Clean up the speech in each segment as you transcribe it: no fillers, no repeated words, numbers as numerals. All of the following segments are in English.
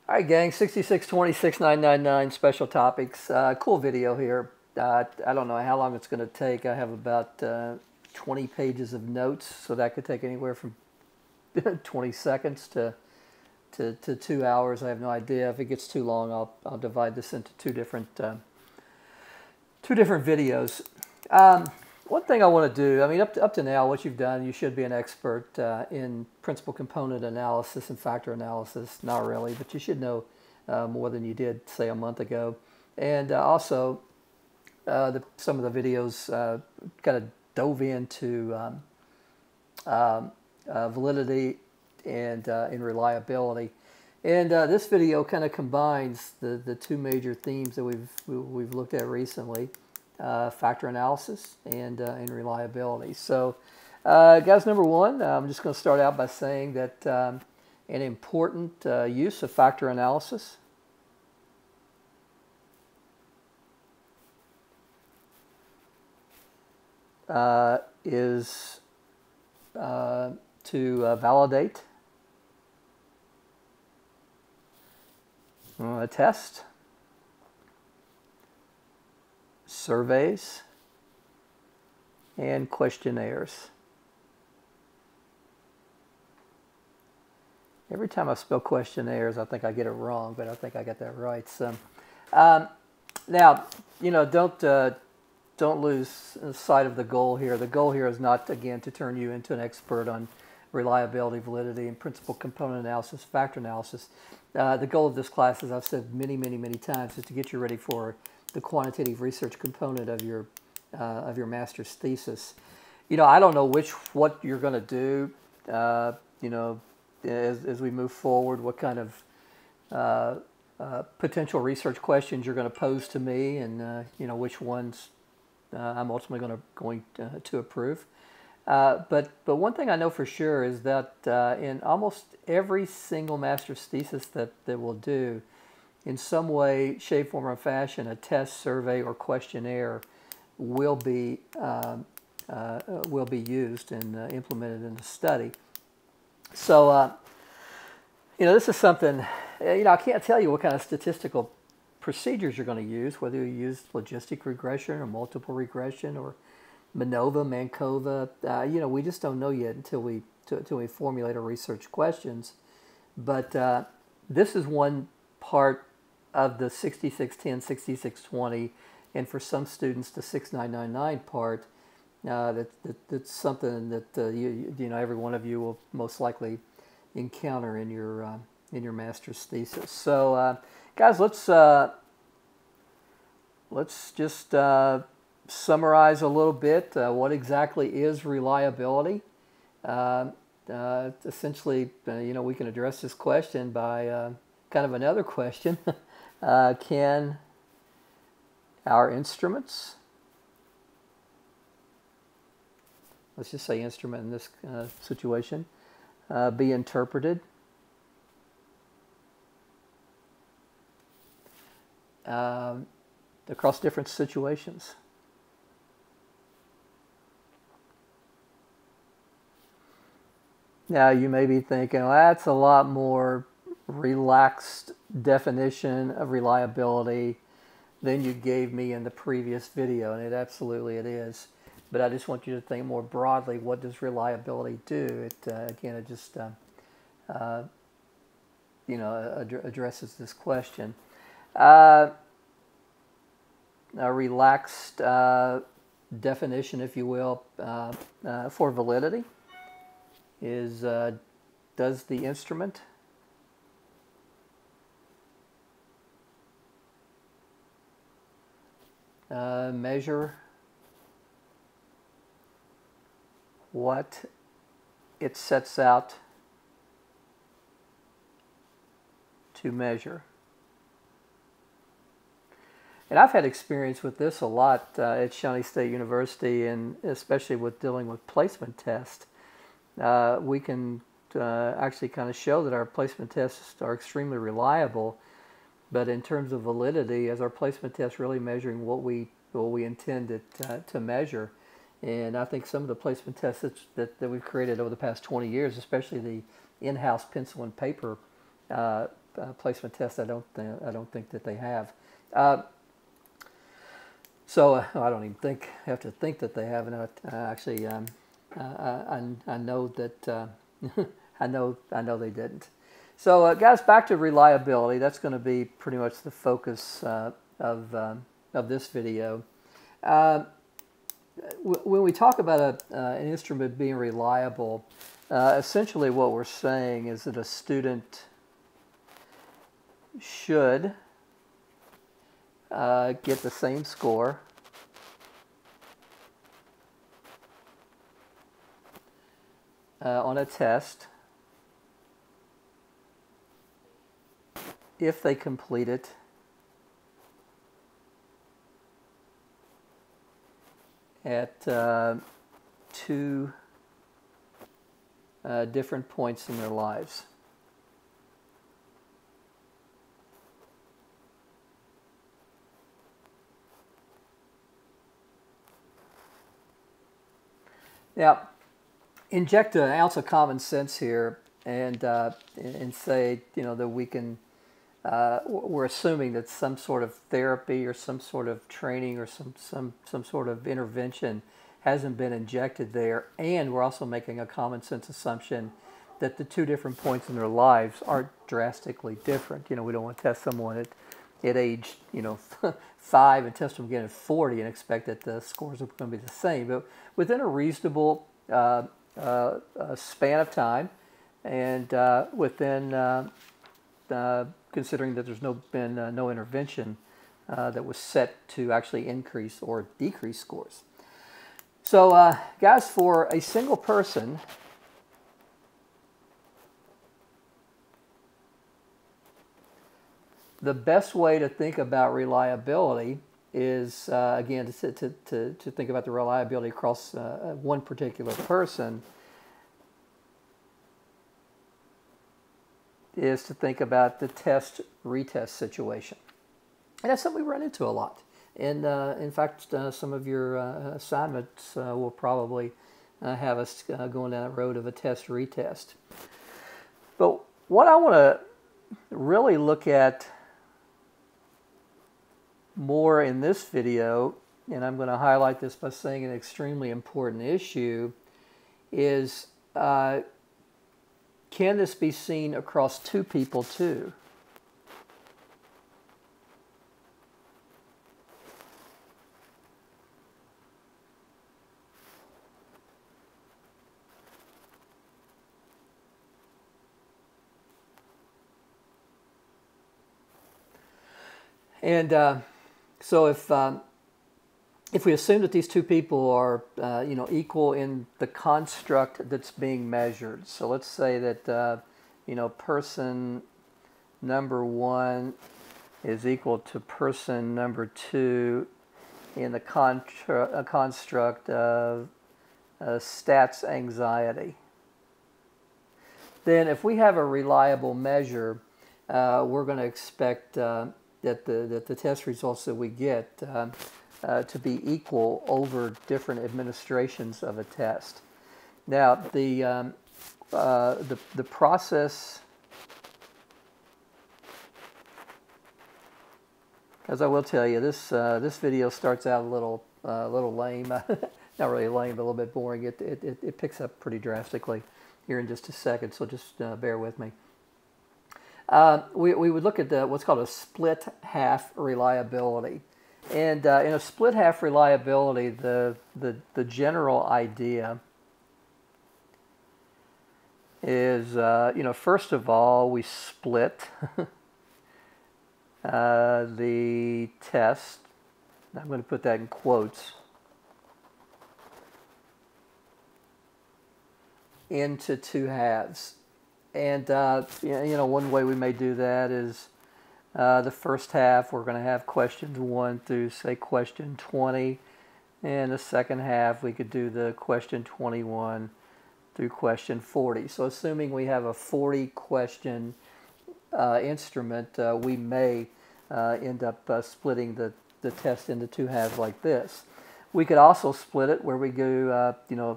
All right, gang, 66206999 special topics. Cool video here. I don't know how long it's going to take. I have about 20 pages of notes, so that could take anywhere from 20 seconds to 2 hours. I have no idea. If it gets too long, I'll divide this into two different videos. One thing I want to do, I mean, up to now, what you've done, you should be an expert in principal component analysis and factor analysis. Not really, but you should know more than you did, say, a month ago. And also, some of the videos kind of dove into validity and reliability. And this video kind of combines the two major themes that we've looked at recently. Factor analysis and reliability. So, guys, number one, I'm just going to start out by saying that an important use of factor analysis is to validate a test, surveys, and questionnaires. Every time I spell questionnaires, I think I get it wrong, but I think I got that right. So, now, you know, don't lose sight of the goal here. The goal here is not, again, to turn you into an expert on reliability, validity, and principal component analysis, factor analysis. The goal of this class, as I've said many times, is to get you ready for the quantitative research component of your master's thesis. You know, I don't know what you're going to do. You know, as we move forward, what kind of potential research questions you're going to pose to me, and you know, which ones I'm ultimately going to approve. But one thing I know for sure is that in almost every single master's thesis that we'll do, in some way, shape, form, or fashion, a test, survey, or questionnaire will be used and implemented in the study. So, you know, this is something, you know, I can't tell you what kind of statistical procedures you're going to use, whether you use logistic regression or multiple regression or MANOVA, MANCOVA. You know, we just don't know yet until we formulate our research questions. But this is one part of the 6610, 6620, and for some students the 6999 part. That's something that you know, every one of you will most likely encounter in your master's thesis. So, guys, let's just summarize a little bit. What exactly is reliability? Essentially, you know, we can address this question by kind of another question. Can our instruments, let's just say instrument in this situation, be interpreted across different situations? Now, you may be thinking, well, that's a lot more relaxed definition of reliability than you gave me in the previous video, and it is. But I just want you to think more broadly, what does reliability do? Again, it just you know, addresses this question. A relaxed definition, if you will, for validity is, does the instrument measure what it sets out to measure? And I've had experience with this a lot at Shawnee State University, and especially with dealing with placement tests. We can actually kind of show that our placement tests are extremely reliable, but in terms of validity, is our placement test really measuring what we intend it to measure? And I think some of the placement tests that we've created over the past 20 years, especially the in-house pencil and paper placement test, I don't think that they have. I don't even have to think that they have. And actually, I know that I know they didn't. So, guys, back to reliability. That's going to be pretty much the focus of this video. When we talk about an instrument being reliable, essentially what we're saying is that a student should get the same score on a test if they complete it at two different points in their lives. Now, inject an ounce of common sense here and say, that we can, we're assuming that some sort of therapy or some sort of training or some sort of intervention hasn't been injected there, and we're also making a common sense assumption that the two different points in their lives aren't drastically different. We don't want to test someone at age 5 and test them again at 40 and expect that the scores are going to be the same. But within a reasonable span of time, and within considering that there's been no intervention that was set to actually increase or decrease scores. So, guys, for a single person, the best way to think about reliability is, again, to think about the reliability across one particular person, is to think about the test-retest situation. And that's something we run into a lot. And in fact, some of your assignments will probably have us going down that road of a test-retest. But what I want to really look at more in this video, and I'm going to highlight this by saying an extremely important issue, is can this be seen across two people too? And so if we assume that these two people are equal in the construct that's being measured, so let's say that person number 1 is equal to person number 2 in the construct of stats anxiety, then if we have a reliable measure, we're going to expect that the test results that we get to be equal over different administrations of a test. Now, the process, as I will tell you, this video starts out a little lame, not really lame, but a little bit boring. It picks up pretty drastically here in just a second, so just bear with me. We would look at what's called a split half reliability. And in a split half reliability, the general idea is, first of all, we split the test. I'm going to put that in quotes, into two halves. And, one way we may do that is the first half, we're going to have questions 1 through, say, question 20. And the second half, we could do the question 21 through question 40. So assuming we have a 40-question instrument, we may end up splitting the test into two halves like this. We could also split it where we go,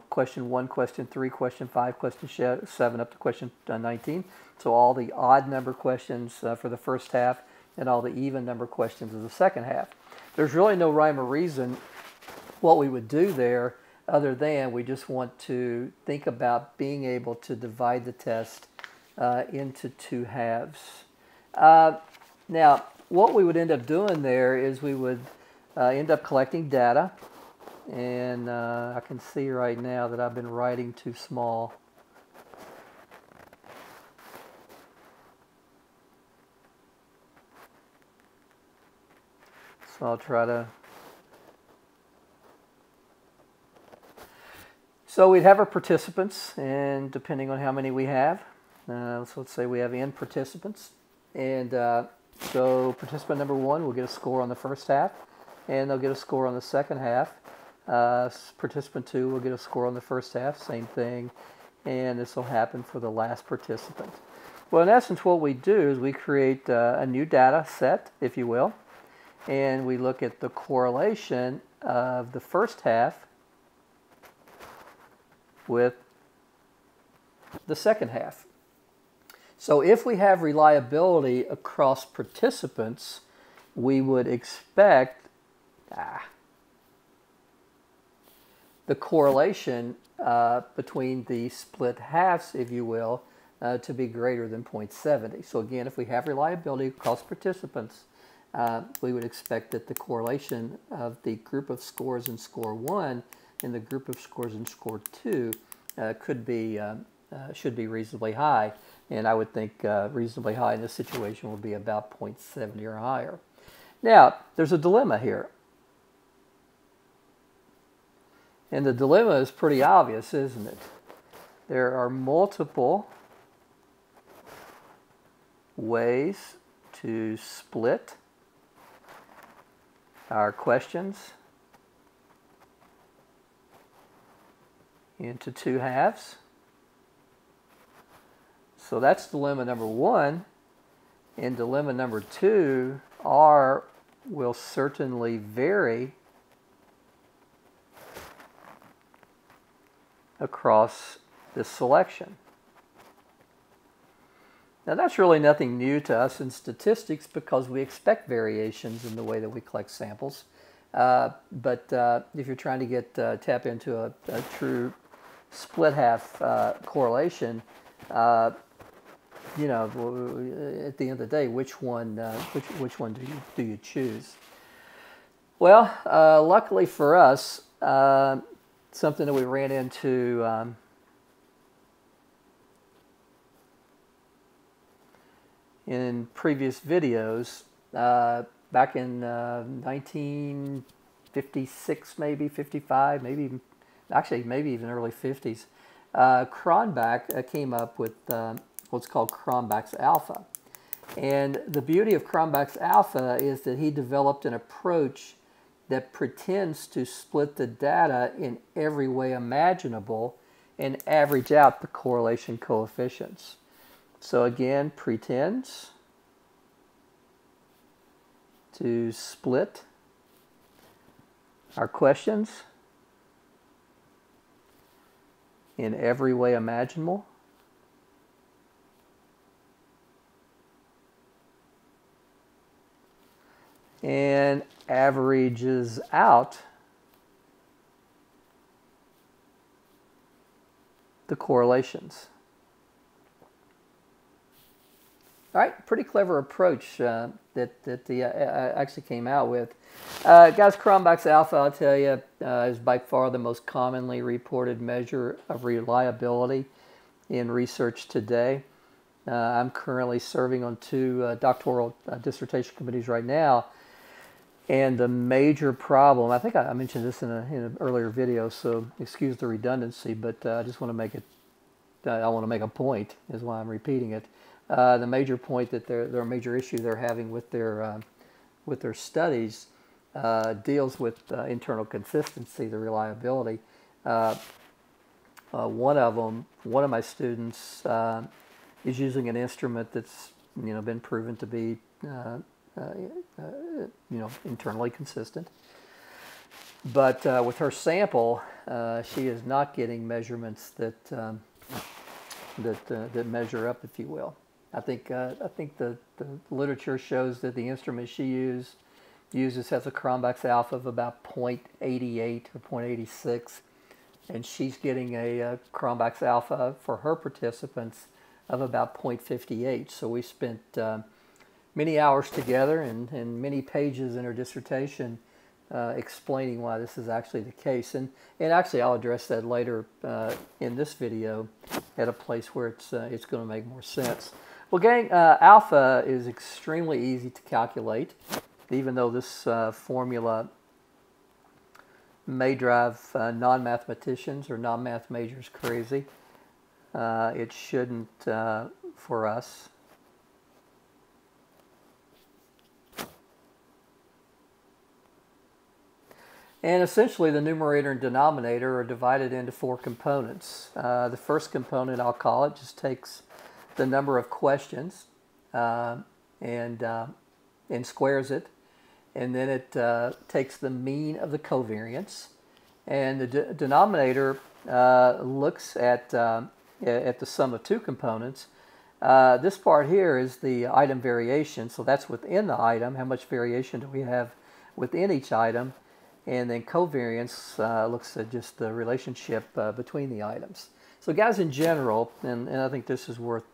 question 1, question 3, question 5, question 7, up to question 19. So all the odd number questions for the first half and all the even number questions of the second half. There's really no rhyme or reason what we would do there other than we just want to think about being able to divide the test into 2 halves. Now, what we would end up doing there is we would end up collecting data. And I can see right now that I've been writing too small. So I'll try to... So we'd have our participants, and depending on how many we have, so let's say we have n participants. And so participant number 1 will get a score on the first half, and they'll get a score on the second half. Participant 2 will get a score on the first half, same thing, and this will happen for the last participant. Well, in essence, what we do is we create a new data set, if you will, and we look at the correlation of the first half with the second half. So if we have reliability across participants, we would expect the correlation between the split halves, if you will, to be greater than 0.70. So again, if we have reliability across participants, we would expect that the correlation of the group of scores in score 1 and the group of scores in score 2 should be reasonably high. And I would think reasonably high in this situation would be about 0.70 or higher. Now, there's a dilemma here. And the dilemma is pretty obvious, isn't it? There are multiple ways to split our questions into 2 halves. So that's dilemma number 1. And dilemma number 2 will certainly vary across this selection. Now that's really nothing new to us in statistics because we expect variations in the way that we collect samples. But if you're trying to tap into a true split half correlation, at the end of the day, which one do you choose? Well, luckily for us, something that we ran into in previous videos back in 1956, maybe 55, maybe even early 50s. Cronbach came up with what's called Cronbachs Alpha. And the beauty of Cronbachs Alpha is that he developed an approach that pretends to split the data in every way imaginable and average out the correlation coefficients. So again, pretends to split our questions in every way imaginable. And averages out the correlations. All right, pretty clever approach that he actually came out with. Guys, Cronbachs Alpha, I'll tell you, is by far the most commonly reported measure of reliability in research today. I'm currently serving on 2 doctoral dissertation committees right now. And the major problem, I think I mentioned this in an earlier video, so excuse the redundancy, but I just want to make it, I want to make a point, is why I'm repeating it. The major point that their major issue they're having with their studies deals with internal consistency, the reliability. One of my students is using an instrument that's been proven to be internally consistent. But with her sample, she is not getting measurements that that measure up, if you will. I think the literature shows that the instrument she uses has a Cronbachs alpha of about 0.88 or 0.86, and she's getting a Cronbachs alpha for her participants of about 0.58. So we spent many hours together and many pages in her dissertation explaining why this is actually the case. And actually I'll address that later in this video at a place where it's going to make more sense. Well, gang, alpha is extremely easy to calculate, even though this formula may drive non-mathematicians or non-math majors crazy. It shouldn't for us. And essentially the numerator and denominator are divided into 4 components. The first component, I'll call it, just takes the number of questions and squares it. And then it takes the mean of the covariance. And the denominator looks at the sum of 2 components. This part here is the item variation, so that's within the item. How much variation do we have within each item? And then covariance looks at just the relationship between the items. So guys, in general, and I think this is worth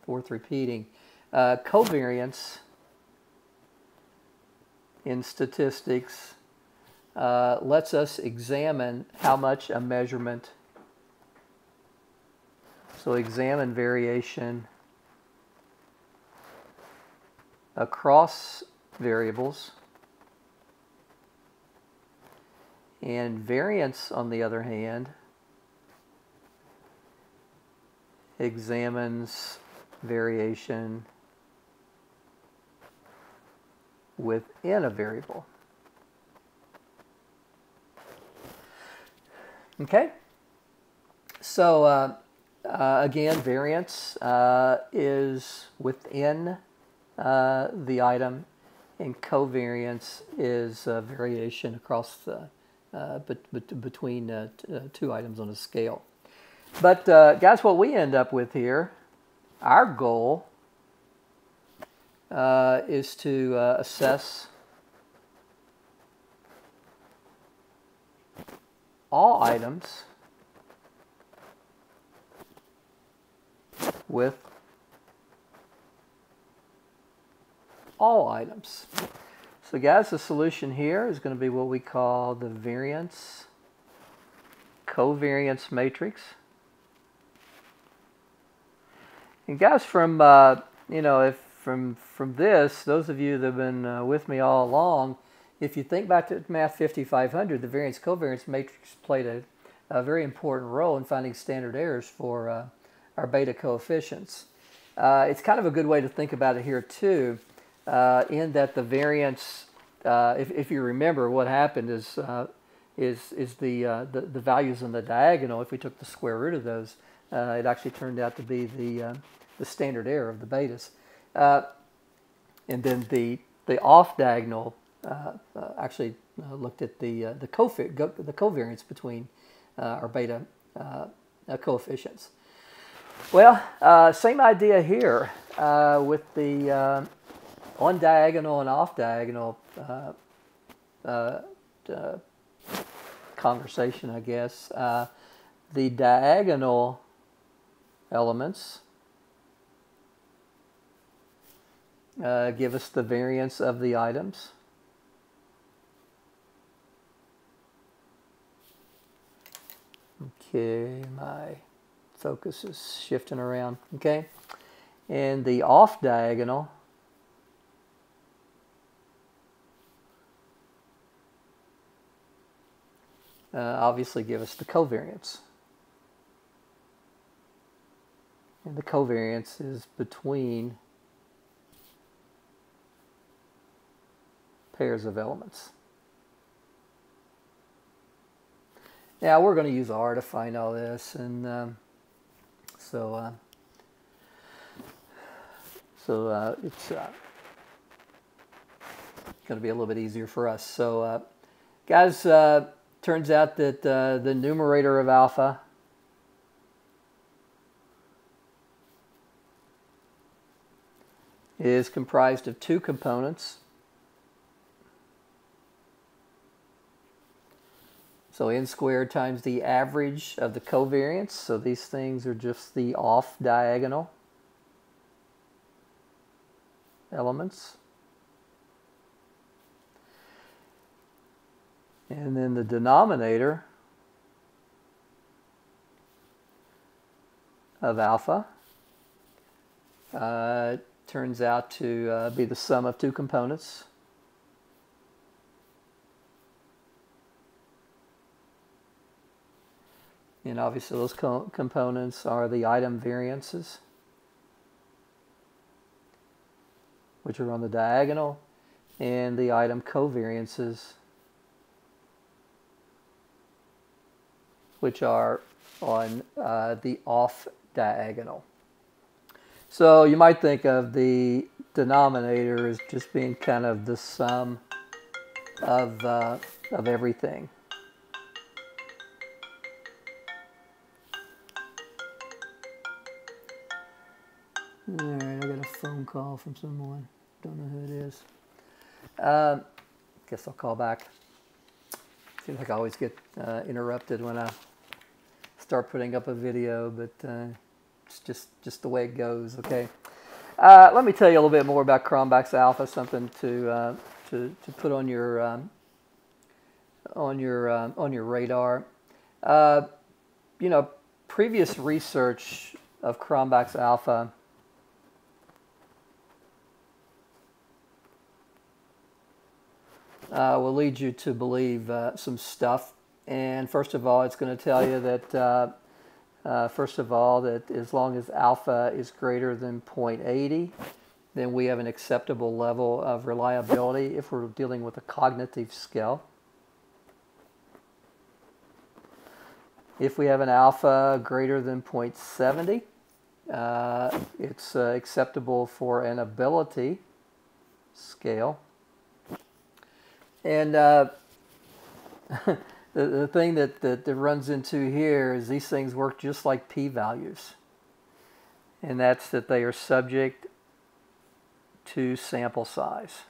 repeating, covariance in statistics lets us examine how much a measurement, so examine variation across variables. And variance, on the other hand, examines variation within a variable. Okay? So, again, variance is within the item, and covariance is variation across the between 2 items on a scale. But guys, what we end up with here, our goal is to assess all items with all items. So guys, the solution here is going to be what we call the variance covariance matrix. And guys, from from this, those of you that have been with me all along, if you think back to Math 5500, the variance covariance matrix played a very important role in finding standard errors for our beta coefficients. It's kind of a good way to think about it here too. In that the variance, if you remember, what happened is the values in the diagonal. If we took the square root of those, it actually turned out to be the standard error of the betas, and then the off diagonal actually looked at the covariance between our beta coefficients. Well, same idea here with the on diagonal and off diagonal conversation, I guess. The diagonal elements give us the variance of the items. Okay, my focus is shifting around. Okay, and the off diagonal obviously give us the covariance. And the covariance is between pairs of elements. Now we're going to use R to find all this, and so it's going to be a little bit easier for us. So Guys, turns out that the numerator of alpha is comprised of two components. So n squared times the average of the covariance. So these things are just the off-diagonal elements. And then the denominator of alpha turns out to be the sum of two components. And obviously those components are the item variances, which are on the diagonal, and the item covariances, which are on the off diagonal. So you might think of the denominator as just being kind of the sum of everything. All right, I got a phone call from someone. Don't know who it is. Guess I'll call back. Seems like I always get interrupted when I start putting up a video, but it's just the way it goes. Okay. Let me tell you a little bit more about Cronbachs Alpha. Something to put on your radar. You know, previous research of Cronbachs Alpha will lead you to believe some stuff. And first of all, it's going to tell you that, first of all, that as long as alpha is greater than 0.80, then we have an acceptable level of reliability if we're dealing with a cognitive scale. If we have an alpha greater than 0.70, it's acceptable for an ability scale. And the thing that runs into here is these things work just like p-values. And that's that they are subject to sample size.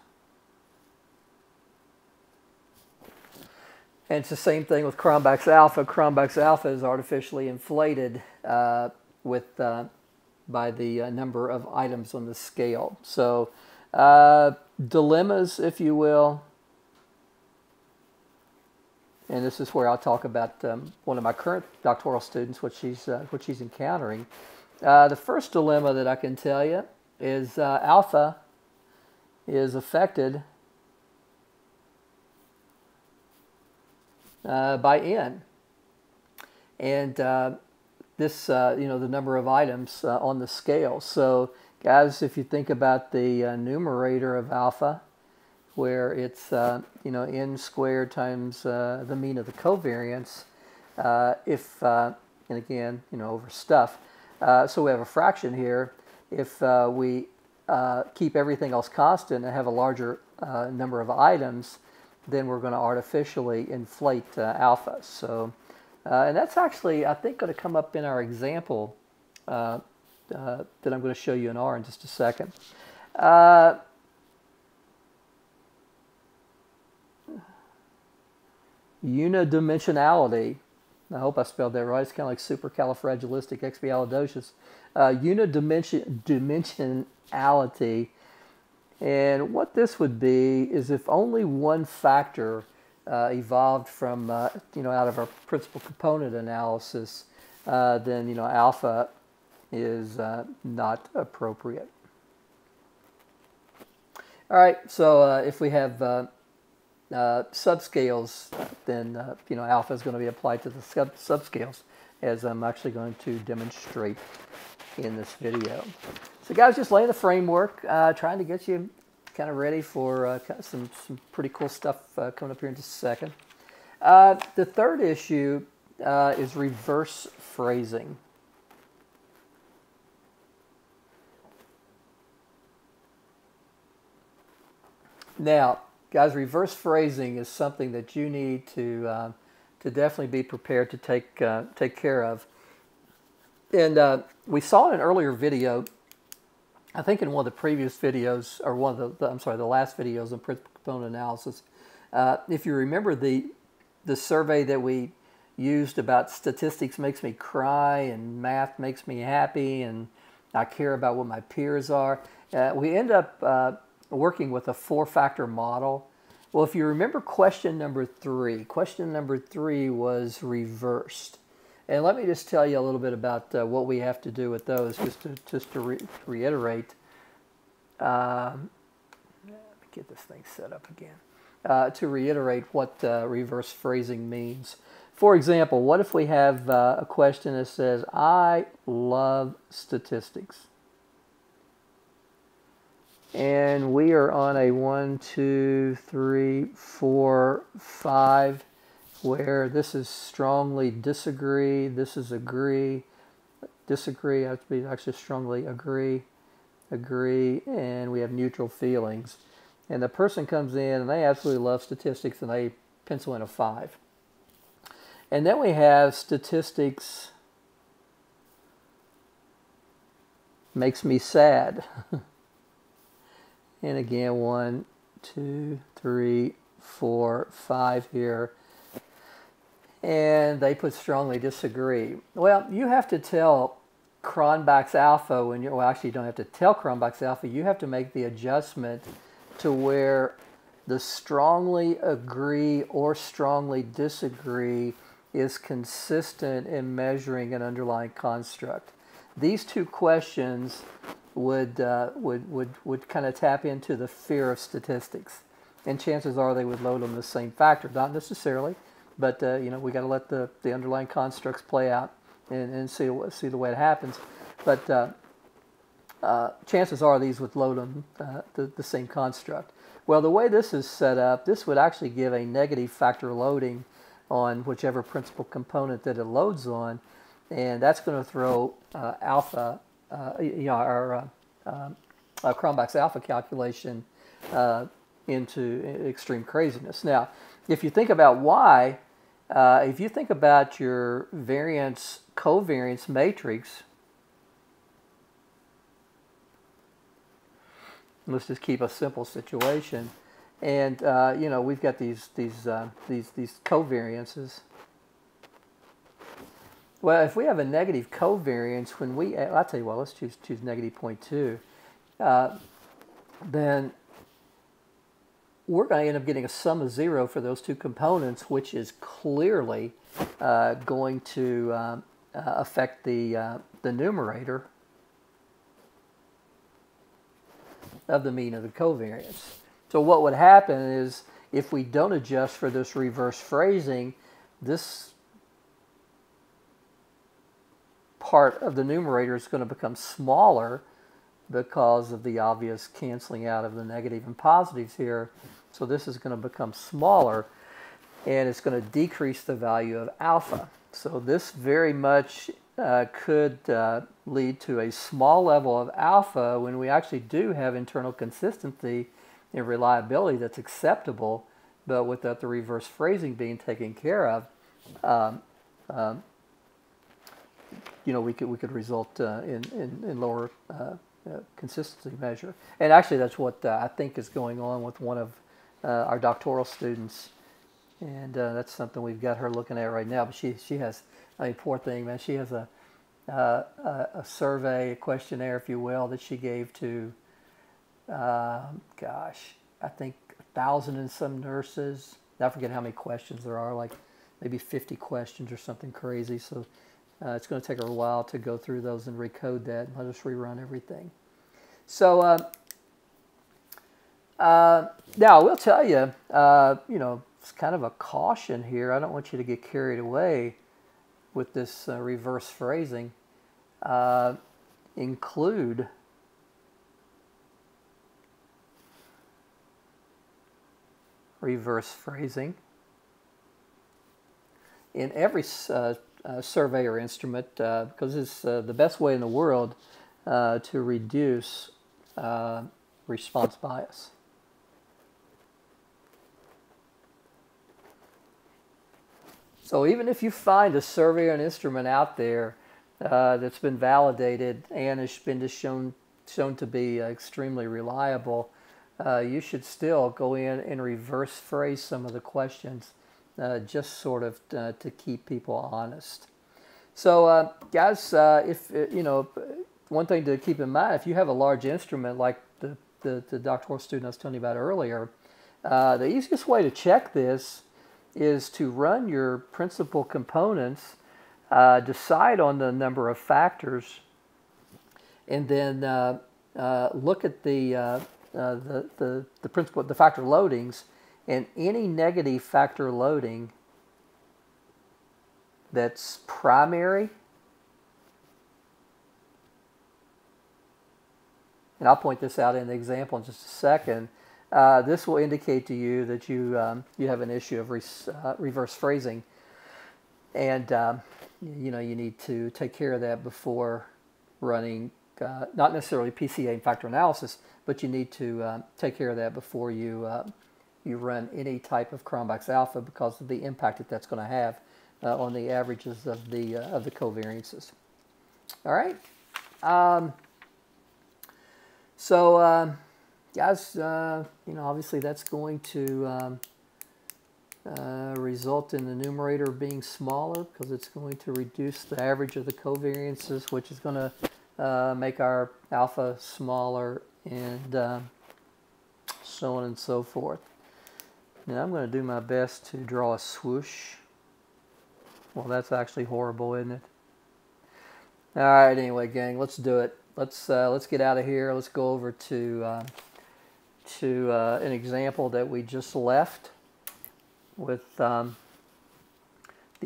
And it's the same thing with Cronbachs Alpha. Cronbachs Alpha is artificially inflated by the number of items on the scale. So dilemmas, if you will. And this is where I'll talk about one of my current doctoral students, what she's encountering. The first dilemma that I can tell you is alpha is affected by n, and this you know, the number of items on the scale. So guys, if you think about the numerator of alpha, where it's you know, n squared times the mean of the covariance, and again, you know, over stuff. So we have a fraction here. If we keep everything else constant and have a larger number of items, then we're going to artificially inflate alpha. So, and that's actually, I think, going to come up in our example that I'm going to show you in R in just a second. Unidimensionality. I hope I spelled that right. It's kind of like supercalifragilisticexpialidocious. Unidimensionality. And what this would be is if only one factor evolved from, you know, out of our principal component analysis, then, you know, alpha is not appropriate. All right, so if we have subscales, then you know, alpha is going to be applied to the subscales, as I'm actually going to demonstrate in this video. So guys, just laying the framework, trying to get you kind of ready for some pretty cool stuff coming up here in just a second. The third issue is reverse phrasing. Now, guys, reverse phrasing is something that you need to definitely be prepared to take care of. And we saw in an earlier video, I think in one of the previous videos, or one of the last videos on principal component analysis. If you remember the survey that we used about statistics makes me cry and math makes me happy and I care about what my peers are, we end up working with a 4-factor model. Well, if you remember question number 3 was reversed. And let me just tell you a little bit about what we have to do with those, just to reiterate. Let me get this thing set up again. To reiterate what reverse phrasing means. For example, what if we have a question that says, I love statistics. And we are on a 1, 2, 3, 4, 5, where this is strongly disagree, this is agree, disagree, I have to be actually strongly agree, and we have neutral feelings. And the person comes in and they absolutely love statistics and they pencil in a 5. And then we have statistics makes me sad. And again, 1, 2, 3, 4, 5 here. And they put strongly disagree. Well, you have to tell Cronbachs Alpha when you're, well, actually you don't have to tell Cronbachs Alpha, you have to make the adjustment to where the strongly agree or strongly disagree is consistent in measuring an underlying construct. These two questions would kind of tap into the fear of statistics, and chances are they would load them the same factor, not necessarily, but you know, we got to let the underlying constructs play out and see the way it happens. But chances are these would load them the same construct. Well, the way this is set up, this would actually give a negative factor loading on whichever principal component that it loads on, and that's going to throw alpha, you know, our Cronbachs alpha calculation into extreme craziness. Now, if you think about why, if you think about your variance covariance matrix, let's just keep a simple situation, and you know, we've got these covariances. Well, if we have a negative covariance, when we, I'll tell you what, let's choose negative 0.2, then we're going to end up getting a sum of 0 for those two components, which is clearly going to affect the numerator of the mean of the covariance. So what would happen is, if we don't adjust for this reverse phrasing, this part of the numerator is going to become smaller because of the obvious canceling out of the negative and positives here. So this is going to become smaller, and it's going to decrease the value of alpha. So this very much could lead to a small level of alpha when we actually do have internal consistency and reliability that's acceptable, but without the reverse phrasing being taken care of, you know, we could result in lower consistency measure. And actually, that's what I think is going on with one of our doctoral students, and that's something we've got her looking at right now. But she has, I mean, poor thing, man. She has a survey, a questionnaire, if you will, that she gave to, gosh, I think 1,000 and some nurses. I forget how many questions there are, like maybe 50 questions or something crazy. So it's going to take her a while to go through those and recode that and let us rerun everything. So now I will tell you, you know, it's kind of a caution here. I don't want you to get carried away with this reverse phrasing. Include reverse phrasing in every survey or instrument, because it's the best way in the world to reduce response bias. So even if you find a survey or an instrument out there that's been validated and has been shown to be extremely reliable, you should still go in and reverse phrase some of the questions, just sort of to keep people honest. So, guys, if one thing to keep in mind, if you have a large instrument like the doctoral student I was telling you about earlier, the easiest way to check this is to run your principal components, decide on the number of factors, and then look at the factor loadings, and any negative factor loading that's primary, and I'll point this out in the example in just a second. This will indicate to you that you have an issue of reverse phrasing, and you need to take care of that before running not necessarily PCA and factor analysis, but you need to take care of that before you run any type of Cronbachs Alpha, because of the impact that that's going to have on the averages of the covariances. All right. Guys, obviously that's going to result in the numerator being smaller, because it's going to reduce the average of the covariances, which is going to make our alpha smaller, and so on and so forth. Now I'm going to do my best to draw a swoosh. Well, that's actually horrible, isn't it? All right, anyway, gang, let's do it. Let's get out of here. Let's go over to an example that we just left with the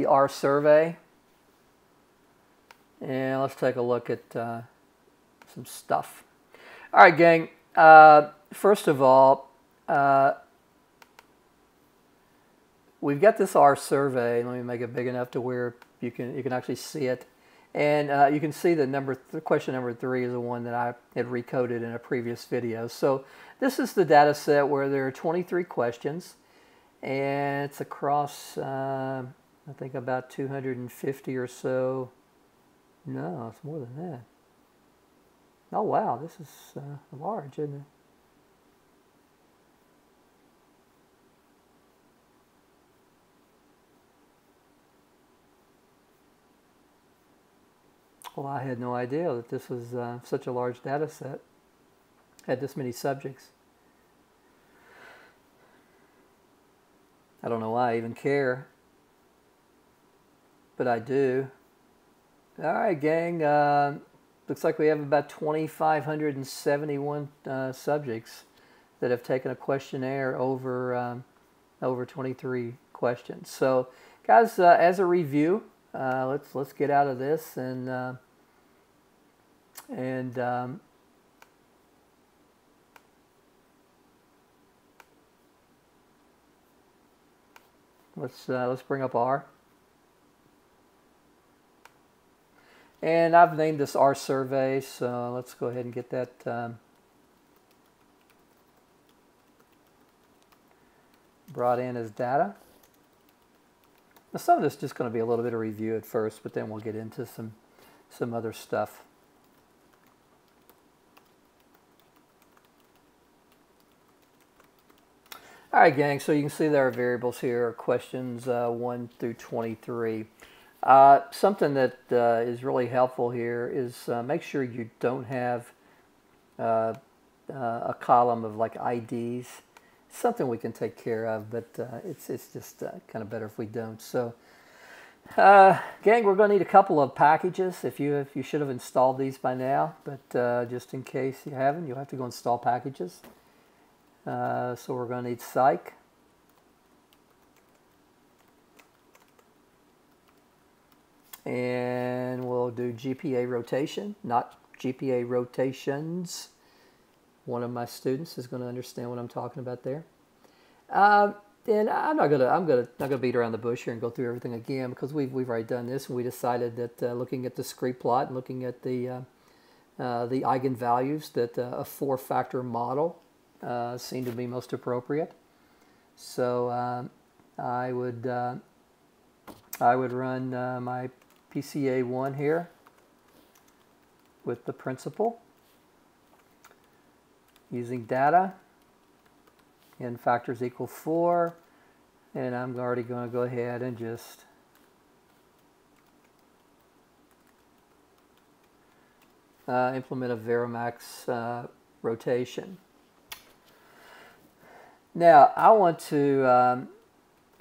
R survey, and let's take a look at some stuff. All right, gang. First of all, we've got this R survey. Let me make it big enough to where you can actually see it. And you can see the question number 3 is the one that I had recoded in a previous video. So this is the data set where there are 23 questions, and it's across, I think, about 250 or so. No, it's more than that. Oh, wow, this is large, isn't it? Well, I had no idea that this was such a large data set, had this many subjects. I don't know why I even care, but I do. All right, gang, looks like we have about 2,571 subjects that have taken a questionnaire over 23 questions. So, guys, as a review, let's get out of this and let's bring up R. And I've named this R survey, so let's go ahead and get that brought in as data. Now, some of this is just going to be a little bit of review at first, but then we'll get into some other stuff. All right, gang, so you can see there are variables here, questions 1 through 23. Something that is really helpful here is make sure you don't have a column of like IDs. Something we can take care of, but it's just kind of better if we don't. So, gang, we're going to need a couple of packages. If you should have installed these by now, but just in case you haven't, you'll have to go install packages. So we're going to need psych. And we'll do GPA rotation, not GPA rotations. One of my students is going to understand what I'm talking about there. And I'm not gonna beat around the bush here and go through everything again, because we've already done this, and we decided that looking at the discrete plot and looking at the eigenvalues, that a 4-factor model seemed to be most appropriate. So I would I would run my PCA1 here with the principal using data, and factors equal 4, and I'm already going to go ahead and just implement a Varimax rotation. Now I want to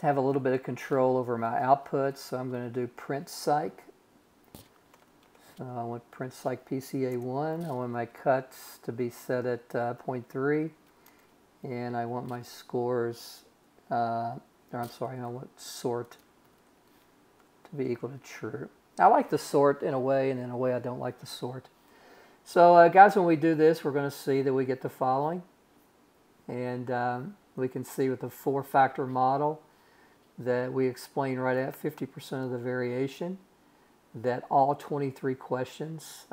have a little bit of control over my outputs, so I'm going to do print psych. So I want print psych PCA1. I want my cuts to be set at 0.3, and I want my scores, or I'm sorry, I want sort to be equal to true. I like the sort in a way, and in a way I don't like the sort. So guys, when we do this, we're going to see that we get the following, and we can see with the 4-factor model that we explain right at 50% of the variation that all 23 questions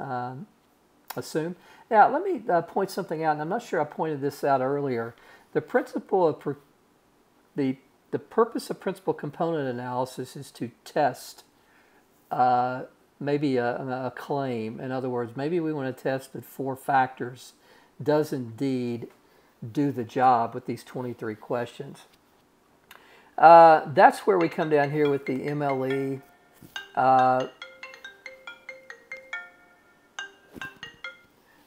assume. Now, let me point something out, and I'm not sure I pointed this out earlier. The principle of the purpose of principal component analysis is to test maybe a claim. In other words, maybe we want to test that 4 factors does indeed do the job with these 23 questions. That's where we come down here with the MLE.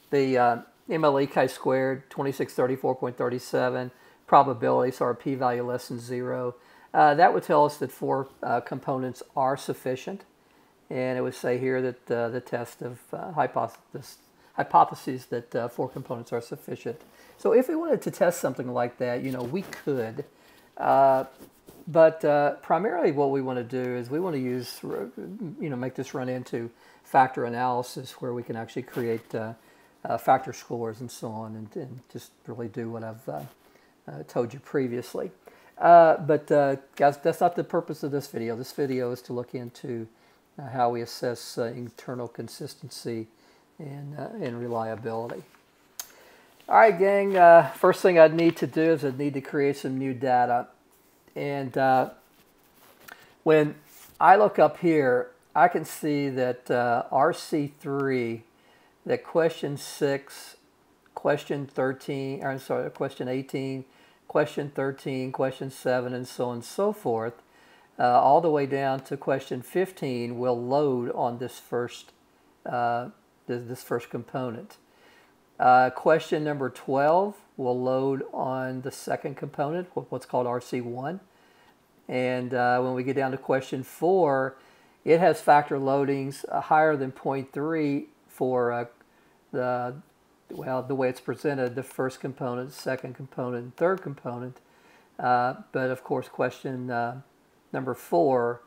The MLE chi-squared, 2634.37, probability, so our p-value less than 0. That would tell us that 4 components are sufficient. And it would say here that the test of hypotheses that 4 components are sufficient. So if we wanted to test something like that, you know, we could. But primarily what we want to do is we want to use, you know, make this run into factor analysis where we can actually create factor scores and so on, and just really do what I've told you previously. But guys, that's not the purpose of this video. This video is to look into how we assess internal consistency and reliability. All right, gang, first thing I'd need to do is I'd need to create some new data. And when I look up here, I can see that RC3, that question 6, question 13, or I'm sorry, question 18, question 13, question 7, and so on and so forth, all the way down to question 15 will load on this first component. Question number 12 will load on the second component, what's called RC1. And when we get down to question 4, it has factor loadings higher than 0.3 for the way it's presented, the first component, second component, and third component. But of course, question number 4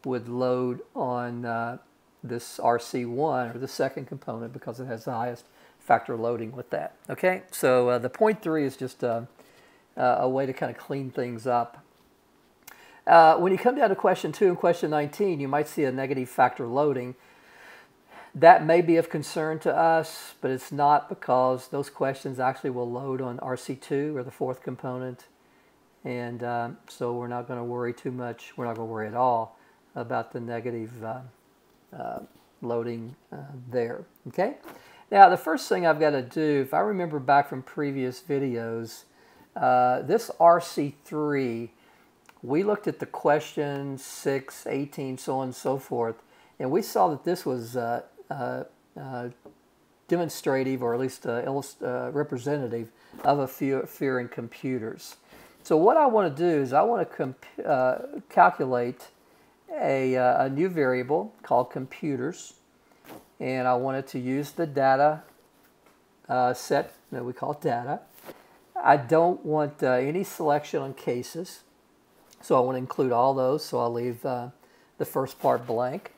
would load on this RC1, or the second component, because it has the highest factor loading with that. Okay, so the 0.3 is just a way to kind of clean things up. When you come down to question 2 and question 19, you might see a negative factor loading. That may be of concern to us, but it's not, because those questions actually will load on RC2, or the 4th component. And so we're not going to worry too much. We're not going to worry at all about the negative loading there. Okay? Now, the first thing I've got to do, if I remember back from previous videos, this RC3, we looked at the question 6, 18, so on and so forth, and we saw that this was demonstrative, or at least representative of a fear in computers. So what I want to do is I want to calculate a new variable called computers, and I want it to use the data set that we call data. I don't want any selection on cases, so I want to include all those, so I'll leave the first part blank.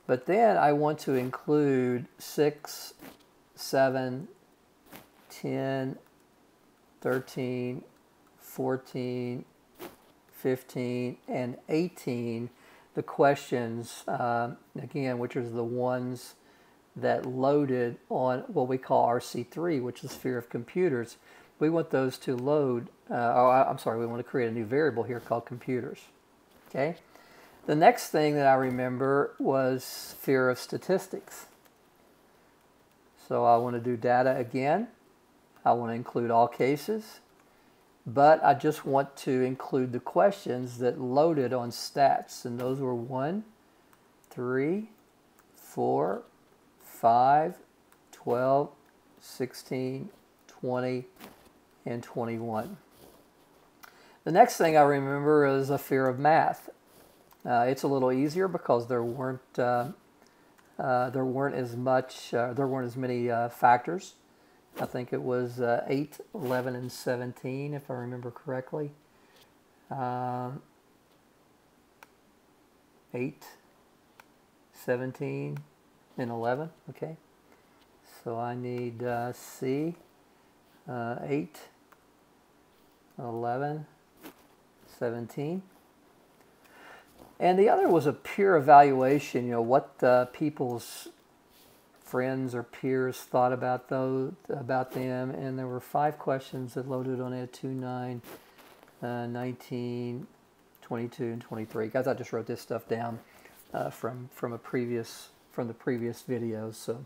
But then I want to include 6, 7, 10, 13, 14, 15, and 18, the questions, again, which are the ones that loaded on what we call RC3, which is fear of computers. We want those to load, I'm sorry, we want to create a new variable here called computers. Okay? The next thing that I remember was fear of statistics. So I want to do data again. I want to include all cases, but I just want to include the questions that loaded on stats, and those were 1, 3, 4, 5, 12, 16, 20, and 21. The next thing I remember is a fear of math. It's a little easier because there weren't as many factors. I think it was 8, 11, and 17, if I remember correctly. 8, 17, and 11. Okay. So I need C, 8, 11, 17. And the other was a peer evaluation, you know, what people's friends or peers thought about them. And there were 5 questions that loaded on it, 2, 9, 19, 22, and 23. Guys, I just wrote this stuff down from the previous videos. So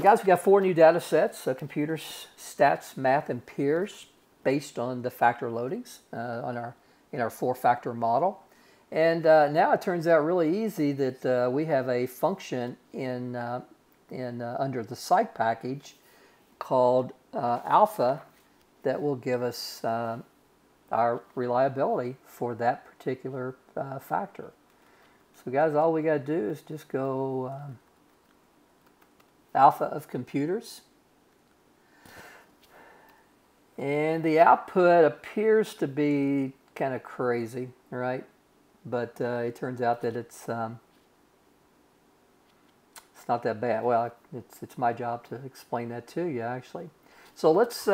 guys, we got 4 new data sets: computers, stats, math, and peers, based on the factor loadings in our 4-factor model. And now it turns out really easy that we have a function under the psych package called alpha that will give us our reliability for that particular factor. So guys, all we got to do is just go alpha of computers. And the output appears to be kind of crazy, right? But it turns out that it's not that bad. Well, it's my job to explain that to you, actually. So let's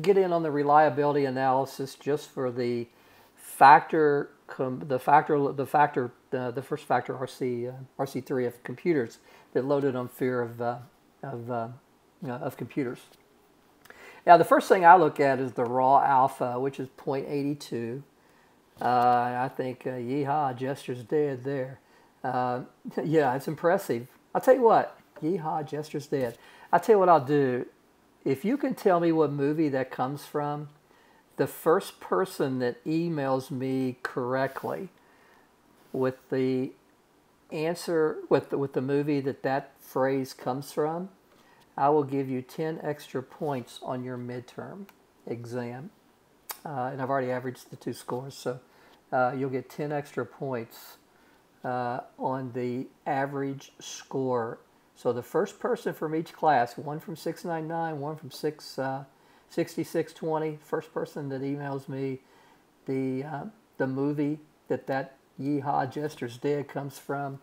get in on the reliability analysis just for the first factor RC3 of computers that loaded on fear of computers. Now, the first thing I look at is the raw alpha, which is 0.82. I think, yeehaw, Jester's dead there. Yeah, it's impressive. I'll tell you what, yeehaw, Jester's dead. I'll tell you what I'll do. If you can tell me what movie that comes from, the first person that emails me correctly with the answer, with the movie that phrase comes from, I will give you 10 extra points on your midterm exam. And I've already averaged the 2 scores, so you'll get 10 extra points on the average score. So the first person from each class, one from 699, one from 6620, first person that emails me the movie that yeehaw Jester's dead comes from,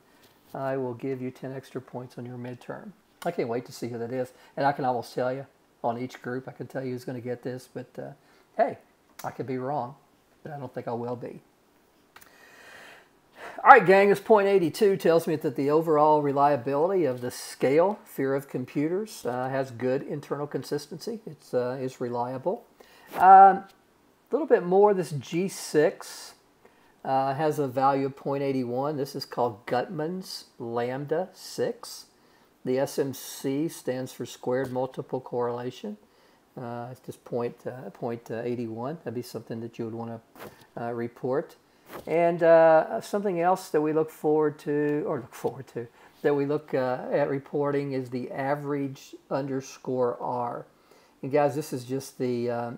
I will give you 10 extra points on your midterm. I can't wait to see who that is. And I can almost tell you on each group, I can tell you who's going to get this, but hey, I could be wrong, but I don't think I will be. All right, gang, this 0.82 tells me that the overall reliability of the scale, fear of computers, has good internal consistency. It's reliable. A little bit more, this G6 has a value of 0.81. This is called Gutmann's Lambda 6. The SMC stands for squared multiple correlation. It's just 0.81. That'd be something that you would want to report. And something else that we look at reporting is the average underscore R. And guys, this is just the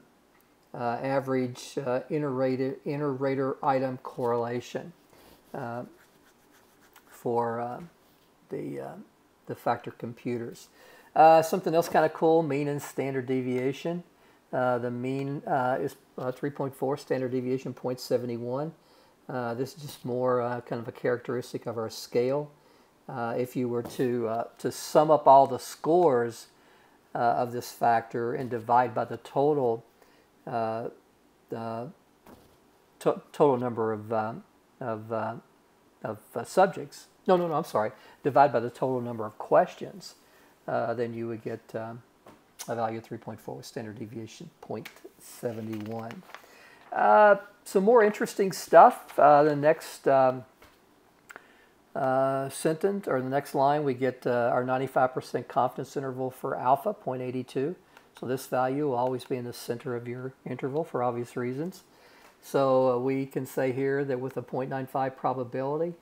average inter-rater item correlation for the factor computers. Something else kind of cool, mean and standard deviation. The mean is 3.4, standard deviation 0.71. This is just more kind of a characteristic of our scale. If you were to sum up all the scores of this factor and divide by the total total number of subjects. No, I'm sorry. Divide by the total number of questions, then you would get a value of 3.4 with standard deviation 0.71. Some more interesting stuff. The next sentence, or the next line, we get our 95% confidence interval for alpha, 0.82. So this value will always be in the center of your interval for obvious reasons. So we can say here that with a 0.95 probability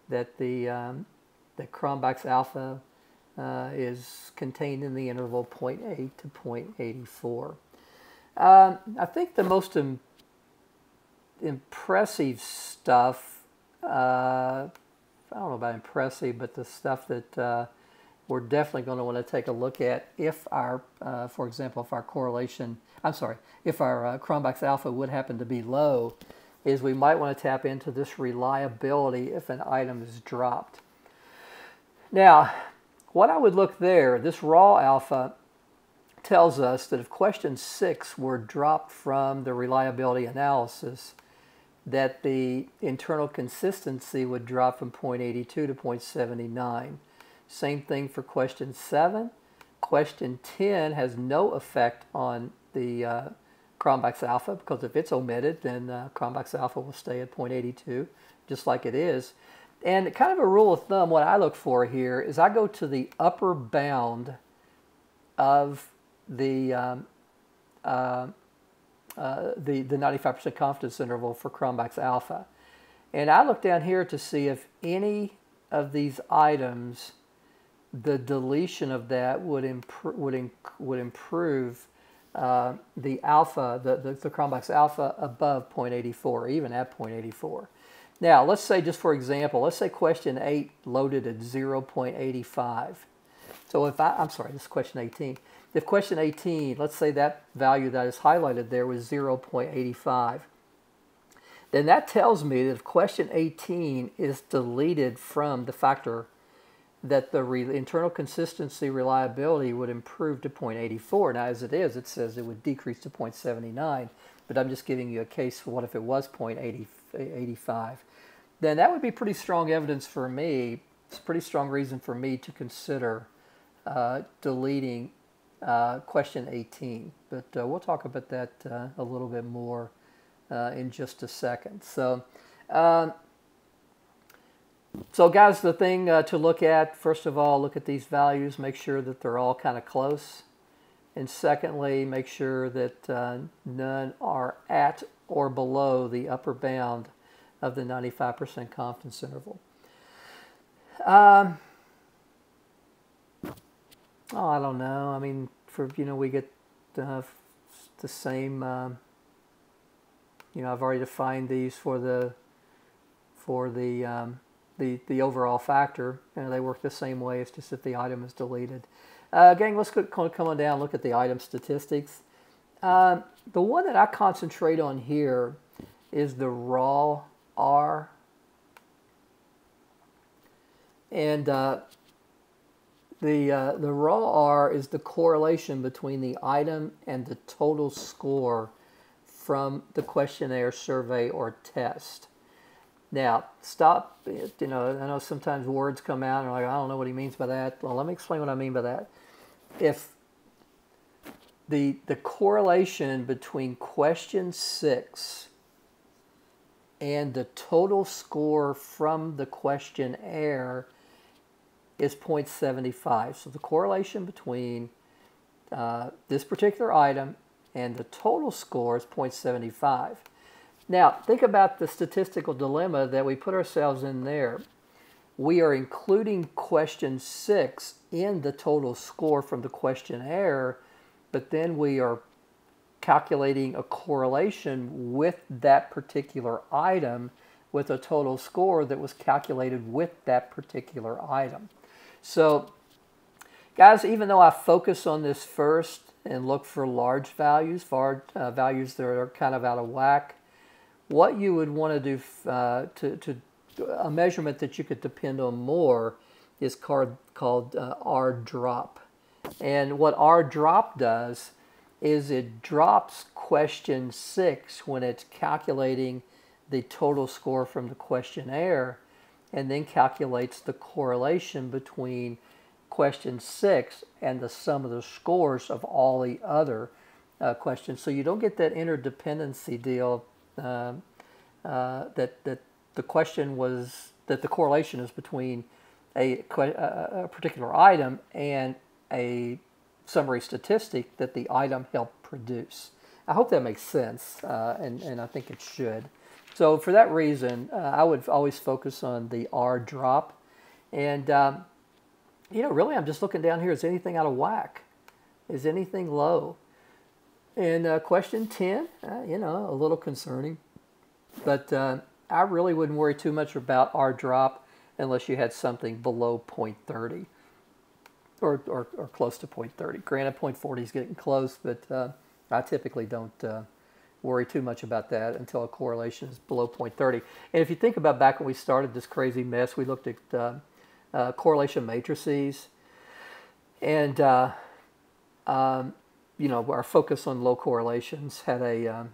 that the that Cronbachs alpha is contained in the interval 0.8 to 0.84. I think the most impressive stuff, I don't know about impressive, but the stuff that we're definitely going to want to take a look at if our, for example, if our correlation, if our Cronbachs alpha would happen to be low, is we might want to tap into this reliability if an item is dropped. Now, what I would look there, this raw alpha tells us that if question 6 were dropped from the reliability analysis, that the internal consistency would drop from 0.82 to 0.79. Same thing for question 7. Question 10 has no effect on the Cronbachs alpha, because if it's omitted, then Cronbachs alpha will stay at 0.82, just like it is. And kind of a rule of thumb, what I look for here is I go to the upper bound of the 95% confidence interval for Cronbachs alpha. And I look down here to see if any of these items, the deletion of that would improve the alpha, the Cronbachs alpha above 0.84, even at 0.84. Now, let's say, just for example, let's say question 8 loaded at 0.85. So if I'm sorry, this is question 18. If question 18, let's say that value that is highlighted there was 0.85, then that tells me that if question 18 is deleted from the factor that the internal consistency reliability would improve to 0.84. Now, as it is, it says it would decrease to 0.79, but I'm just giving you a case for what if it was 0.85. Then that would be pretty strong evidence for me. It's a pretty strong reason for me to consider deleting question 18. But we'll talk about that a little bit more in just a second. So guys, the thing to look at, first of all, look at these values, make sure that they're all kind of close. And secondly, make sure that none are at or below the upper bound of the 95% confidence interval. Oh, I don't know. I mean, we get the same, I've already defined these for the overall factor, and they work the same way. It's just if the item is deleted. Gang, let's come on down and look at the item statistics. The one that I concentrate on here is the raw R. And the raw R is the correlation between the item and the total score from the questionnaire, survey, or test. Now, stop, I know sometimes words come out and like, I don't know what he means by that. Well, let me explain what I mean by that. If the correlation between question 6 and the total score from the questionnaire is 0.75. So the correlation between this particular item and the total score is 0.75. Now, think about the statistical dilemma that we put ourselves in there. We are including question 6 in the total score from the questionnaire, but then we are calculating a correlation with that particular item with a total score that was calculated with that particular item. So, guys, even though I focus on this first and look for large values, values that are kind of out of whack, what you would want to do a measurement that you could depend on more is called R drop. And what R drop does is it drops question 6 when it's calculating the total score from the questionnaire, and then calculates the correlation between question 6 and the sum of the scores of all the other question. So you don't get that interdependency deal that the question was, that the correlation is between a particular item and a summary statistic that the item helped produce. I hope that makes sense, and I think it should. So for that reason, I would always focus on the R drop. And, you know, really I'm just looking down here. Is anything out of whack? Is anything low? And question 10, you know, a little concerning. But I really wouldn't worry too much about R drop unless you had something below 0.30 or close to 0.30. Granted, 0.40 is getting close, but I typically don't worry too much about that until a correlation is below 0.30. And if you think about back when we started this crazy mess, we looked at correlation matrices, and you know, our focus on low correlations had a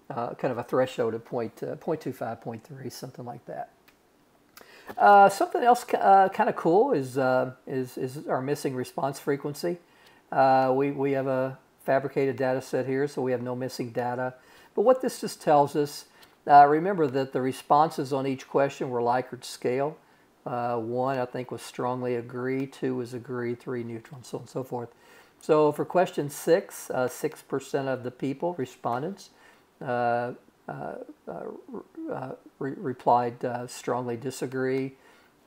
kind of a threshold of 0.25, 0.3, something like that. Something else kind of cool is our missing response frequency. We have a fabricated data set here, so we have no missing data. But what this just tells us, remember that the responses on each question were Likert scale. 1, I think, was strongly agree, 2 was agree, 3 neutral, and so on and so forth. So for question 6, 6% of the people, respondents, replied strongly disagree.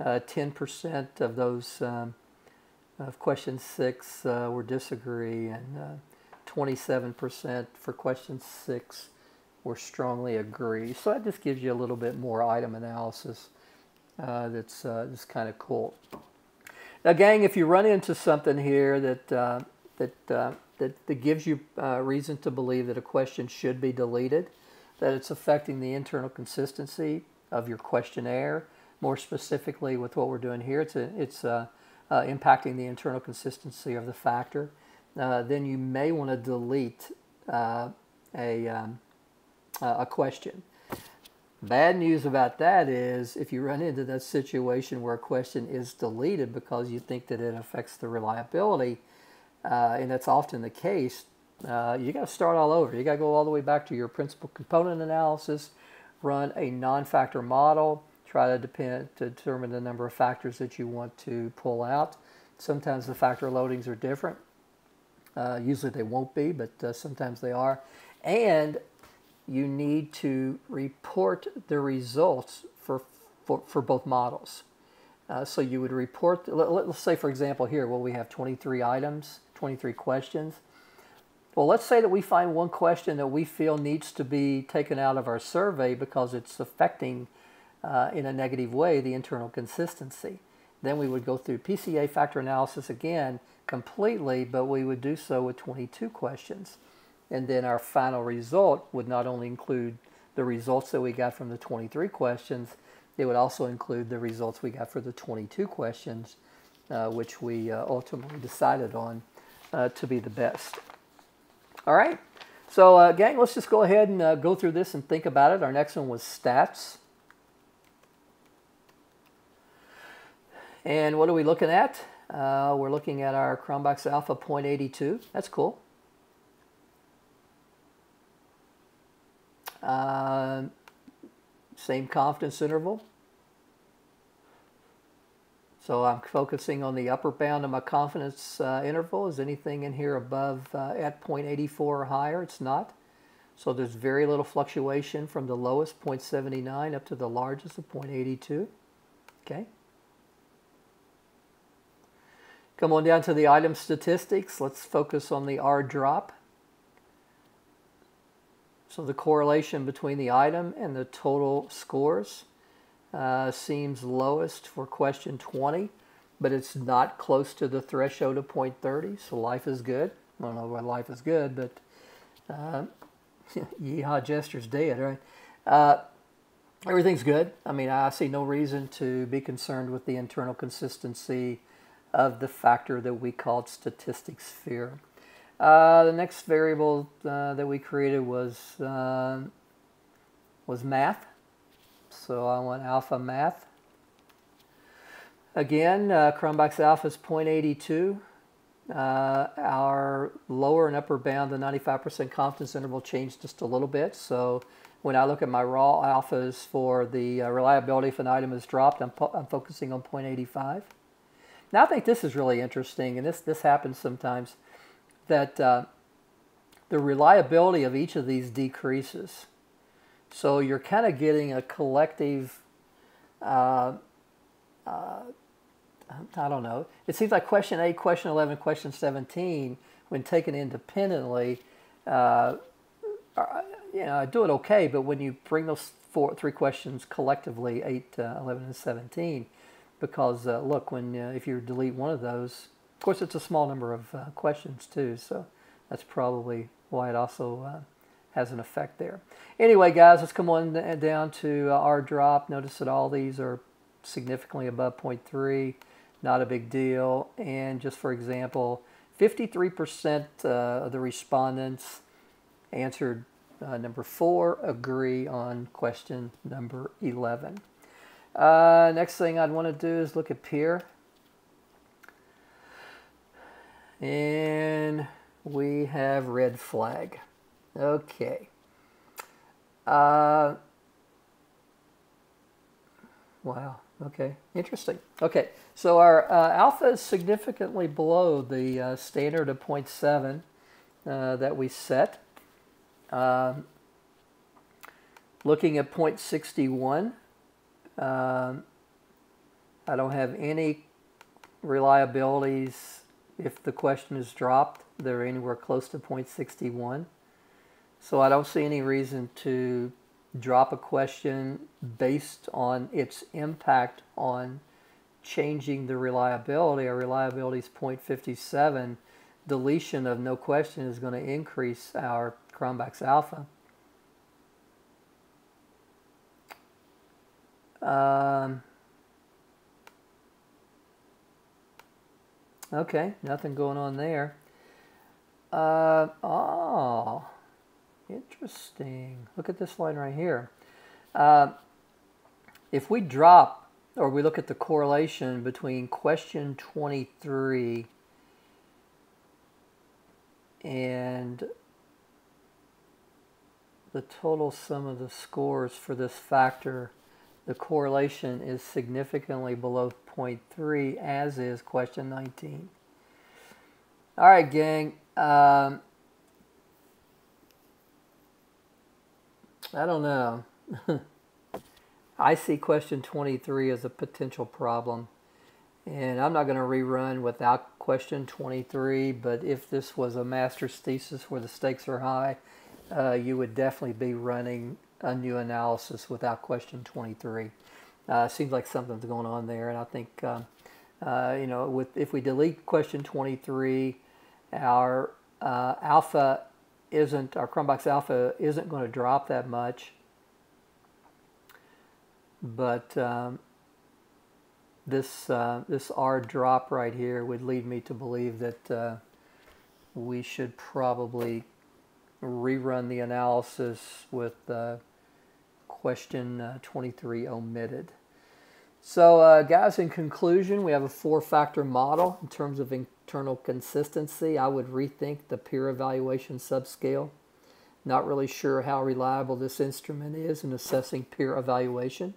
10% of those of question 6 were disagree, and 27% for question 6 were strongly agree. So that just gives you a little bit more item analysis. That's just kind of cool. Now, gang, if you run into something here that gives you reason to believe that a question should be deleted, that it's affecting the internal consistency of your questionnaire, more specifically with what we're doing here, it's impacting the internal consistency of the factor, then you may want to delete a question. Bad news about that is if you run into that situation where a question is deleted because you think that it affects the reliability, and that's often the case, you got to start all over. You got to go all the way back to your principal component analysis, run a non-factor model, try to determine the number of factors that you want to pull out. Sometimes the factor loadings are different. Usually they won't be, but sometimes they are. And you need to report the results for both models. So you would report, let's say for example here, well, we have 23 items, 23 questions. Well, let's say that we find one question that we feel needs to be taken out of our survey because it's affecting in a negative way the internal consistency. Then we would go through PCA factor analysis again completely, but we would do so with 22 questions. And then our final result would not only include the results that we got from the 23 questions, it would also include the results we got for the 22 questions, which we ultimately decided on to be the best. All right, so gang, let's just go ahead and go through this and think about it. Our next one was stats. And what are we looking at? We're looking at our Cronbachs Alpha 0.82. That's cool. Same confidence interval. So I'm focusing on the upper bound of my confidence interval. Is anything in here above at 0.84 or higher? It's not. So there's very little fluctuation from the lowest 0.79 up to the largest of 0.82. Okay. Come on down to the item statistics. Let's focus on the R drop. So the correlation between the item and the total scores seems lowest for question 20, but it's not close to the threshold of 0.30, so life is good. I don't know why life is good, but yeehaw gesture's dead, right? Everything's good. I mean, I see no reason to be concerned with the internal consistency of the factor that we called statistic sphere. The next variable that we created was math. So I want alpha math. Again, Cronbachs Alpha is 0.82. Our lower and upper bound, the 95% confidence interval, changed just a little bit. So when I look at my raw alphas for the reliability, if an item is dropped, I'm focusing on 0.85. Now I think this is really interesting, and this happens sometimes, that the reliability of each of these decreases. So you're kind of getting a collective, I don't know. It seems like question 8, question 11, question 17, when taken independently, I do it okay, but when you bring those three questions collectively, 8, 11, and 17, because look, when if you delete one of those, of course it's a small number of questions too, so that's probably why it also has an effect there. Anyway, guys, let's come on down to our drop. Notice that all these are significantly above 0.3, not a big deal. And just for example, 53% of the respondents answered number 4, agree on question number 11. Next thing I'd want to do is look at peer. And we have red flag. Okay. Wow. Okay. Interesting. Okay. So our alpha is significantly below the standard of 0.7 that we set. Looking at 0.61, I don't have any reliabilities if the question is dropped. They're anywhere close to 0.61. So I don't see any reason to drop a question based on its impact on changing the reliability. Our reliability is 0.57. Deletion of no question is going to increase our Cronbachs Alpha. Okay, nothing going on there. Oh, interesting. Look at this line right here. If we drop, or we look at the correlation between question 23 and the total sum of the scores for this factor, the correlation is significantly below 0.3, as is question 19. All right, gang. I don't know. I see question 23 as a potential problem. And I'm not going to rerun without question 23, but if this was a master's thesis where the stakes are high, you would definitely be running a new analysis without question 23. Seems like something's going on there, and I think if we delete question 23, our alpha isn't, our Cronbachs Alpha isn't going to drop that much, but this R drop right here would lead me to believe that we should probably rerun the analysis with question 23 omitted. So guys, in conclusion, we have a 4-factor model. In terms of internal consistency, I would rethink the peer evaluation subscale. Not really sure how reliable this instrument is in assessing peer evaluation.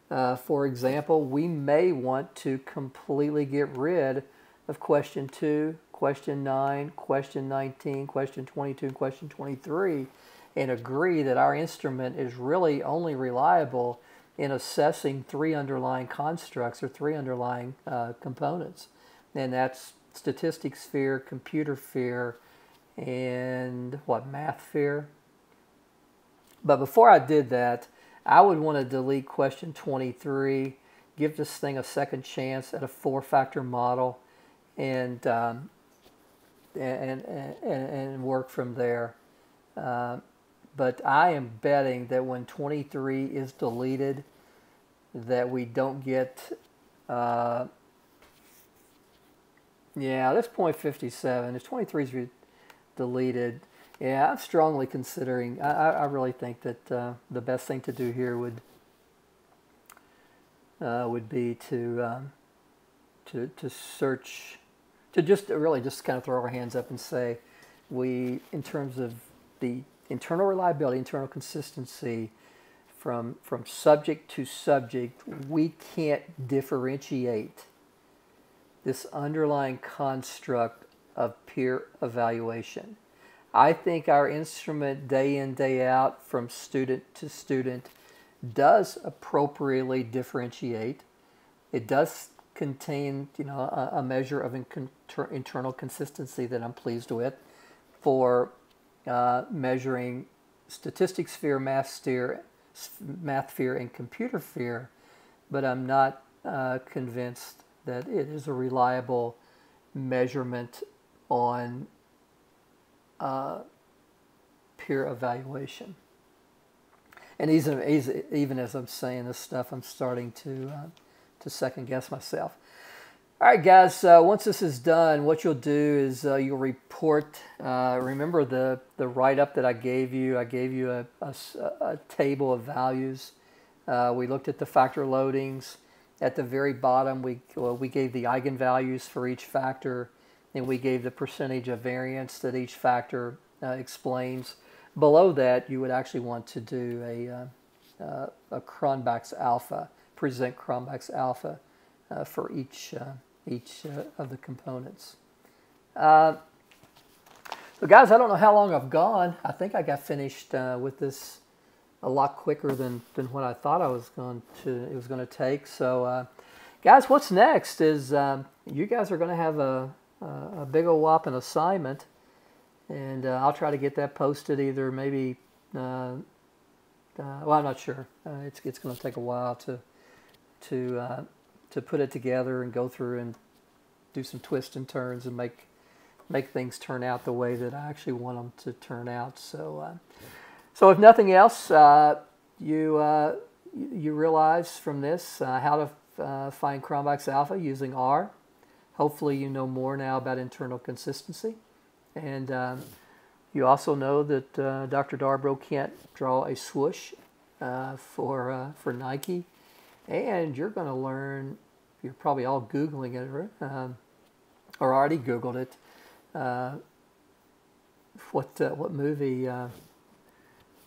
For example, we may want to completely get rid of question 2, question 9, question 19, question 22, and question 23, and agree that our instrument is really only reliable in assessing 3 underlying constructs or 3 underlying components. And that's statistics sphere, computer sphere, and math sphere. But before I did that, I would want to delete question 23, give this thing a second chance at a 4-factor model, and work from there. But I am betting that when 23 is deleted, that we don't get, yeah, that's 0.57. If 23 is deleted, yeah, I'm strongly considering, I really think that the best thing to do here would be to search to just really just kind of throw our hands up and say, in terms of the internal reliability, internal consistency, from subject to subject, we can't differentiate this underlying construct of peer evaluation. I think our instrument day in, day out, from student to student, does appropriately differentiate. It does contain, a measure of internal consistency that I'm pleased with for measuring statistics sphere, math sphere, and computer sphere, but I'm not convinced that it is a reliable measurement on peer evaluation. And even as I'm saying this stuff, I'm starting to second guess myself. All right, guys, once this is done, what you'll do is you'll report, remember the write-up that I gave you. I gave you a table of values. We looked at the factor loadings. At the very bottom, we gave the eigenvalues for each factor, and we gave the percentage of variance that each factor explains. Below that, you would actually want to do a Cronbachs Alpha, present Cronbachs Alpha for each of the components. So guys, I don't know how long I've gone. I think I got finished with this a lot quicker than what I thought it was going to take. So guys, what's next is you guys are going to have a big old whopping assignment, and I'll try to get that posted either maybe well, I'm not sure. It's going to take a while to put it together and go through and do some twists and turns and make things turn out the way that I actually want them to turn out. So so if nothing else, you realize from this how to find Cronbachs Alpha using R. Hopefully you know more now about internal consistency, and you also know that Dr. Darbro can't draw a swoosh for Nike. And you're going to learn, you're probably all Googling it, or already Googled it, what movie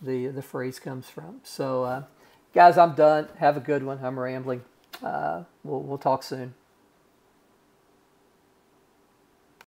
the phrase comes from. So, guys, I'm done. Have a good one. I'm rambling. We'll talk soon.